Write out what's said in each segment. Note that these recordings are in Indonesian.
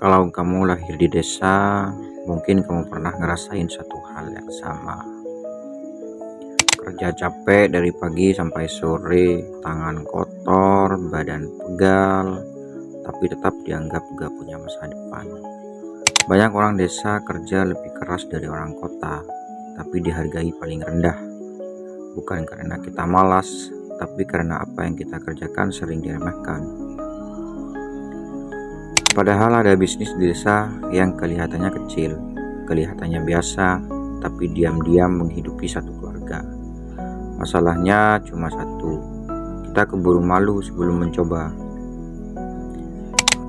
Kalau kamu lahir di desa, mungkin kamu pernah ngerasain satu hal yang sama. Kerja capek dari pagi sampai sore, tangan kotor, badan pegal, tapi tetap dianggap gak punya masa depan. Banyak orang desa kerja lebih keras dari orang kota, tapi dihargai paling rendah. Bukan karena kita malas, tapi karena apa yang kita kerjakan sering diremehkan. Padahal ada bisnis di desa yang kelihatannya kecil, kelihatannya biasa, tapi diam-diam menghidupi satu keluarga. Masalahnya cuma satu, kita keburu malu sebelum mencoba.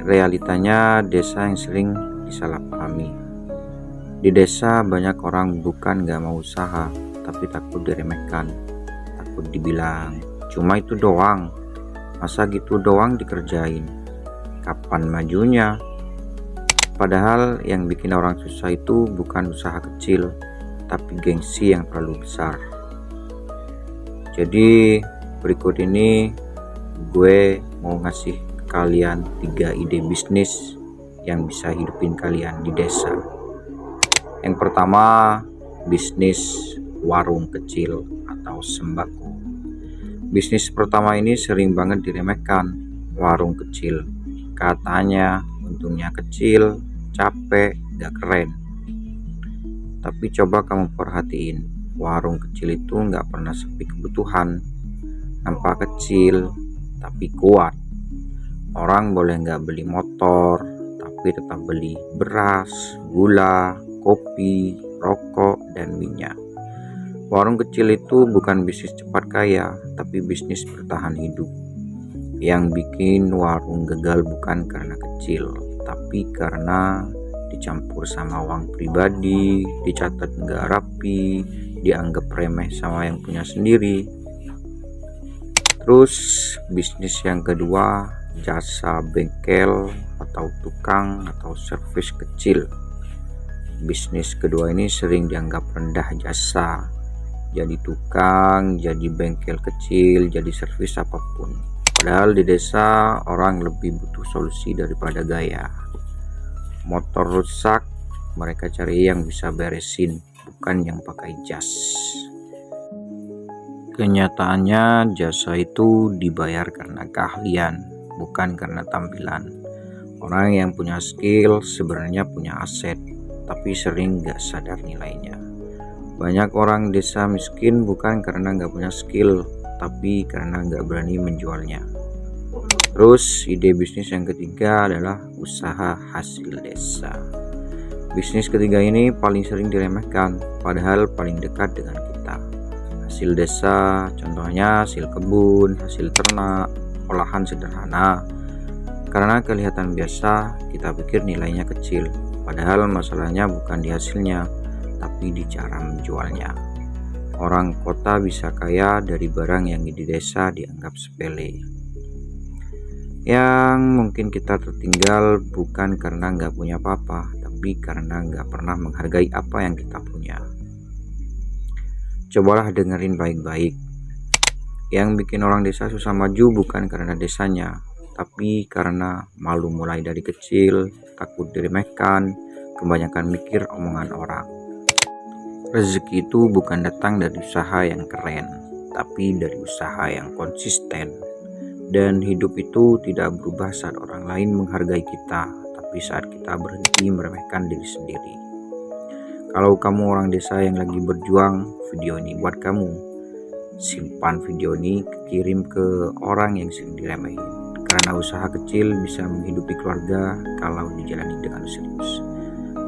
Realitanya desa yang sering disalahpahami. Di desa banyak orang bukan gak mau usaha, tapi takut diremehkan, takut dibilang, cuma itu doang, masa gitu doang dikerjain, kapan majunya? Padahal yang bikin orang susah itu bukan usaha kecil, tapi gengsi yang terlalu besar. Jadi berikut ini gue mau ngasih ke kalian 3 ide bisnis yang bisa hidupin kalian di desa. Yang pertama, bisnis warung kecil atau sembako. Bisnis pertama ini sering banget diremehkan, warung kecil. Katanya untungnya kecil, capek, gak keren. Tapi coba kamu perhatiin, warung kecil itu gak pernah sepi kebutuhan. Nampak kecil, tapi kuat. Orang boleh gak beli motor, tapi tetap beli beras, gula, kopi, rokok, dan minyak. Warung kecil itu bukan bisnis cepat kaya, tapi bisnis bertahan hidup. Yang bikin warung gagal bukan karena kecil, tapi karena dicampur sama uang pribadi, dicatat nggak rapi, dianggap remeh sama yang punya sendiri. Terus bisnis yang kedua, jasa bengkel atau tukang atau servis kecil. Bisnis kedua ini sering dianggap rendah jasa, jadi tukang, jadi bengkel kecil, jadi servis apapun. Padahal di desa orang lebih butuh solusi daripada gaya. Motor rusak, mereka cari yang bisa beresin, bukan yang pakai jas. Kenyataannya jasa itu dibayar karena keahlian, bukan karena tampilan. Orang yang punya skill sebenarnya punya aset, tapi sering gak sadar nilainya. Banyak orang desa miskin bukan karena gak punya skill, tapi karena gak berani menjualnya. Terus ide bisnis yang ketiga adalah usaha hasil desa. Bisnis ketiga ini paling sering diremehkan, padahal paling dekat dengan kita. Hasil desa contohnya hasil kebun, hasil ternak, olahan sederhana. Karena kelihatan biasa, kita pikir nilainya kecil, padahal masalahnya bukan di hasilnya, tapi di cara menjualnya. Orang kota bisa kaya dari barang yang di desa dianggap sepele. Yang mungkin kita tertinggal bukan karena nggak punya apa-apa, tapi karena nggak pernah menghargai apa yang kita punya. Cobalah dengerin baik-baik. Yang bikin orang desa susah maju bukan karena desanya, tapi karena malu mulai dari kecil, takut diremehkan, kebanyakan mikir omongan orang. Rezeki itu bukan datang dari usaha yang keren, tapi dari usaha yang konsisten. Dan hidup itu tidak berubah saat orang lain menghargai kita, tapi saat kita berhenti meremehkan diri sendiri. Kalau kamu orang desa yang lagi berjuang, video ini buat kamu. Simpan video ini, kirim ke orang yang sering diremehin. Karena usaha kecil bisa menghidupi keluarga kalau dijalani dengan serius.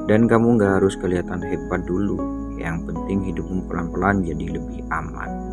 Dan kamu gak harus kelihatan hebat dulu. Yang penting hidupmu pelan-pelan jadi lebih aman.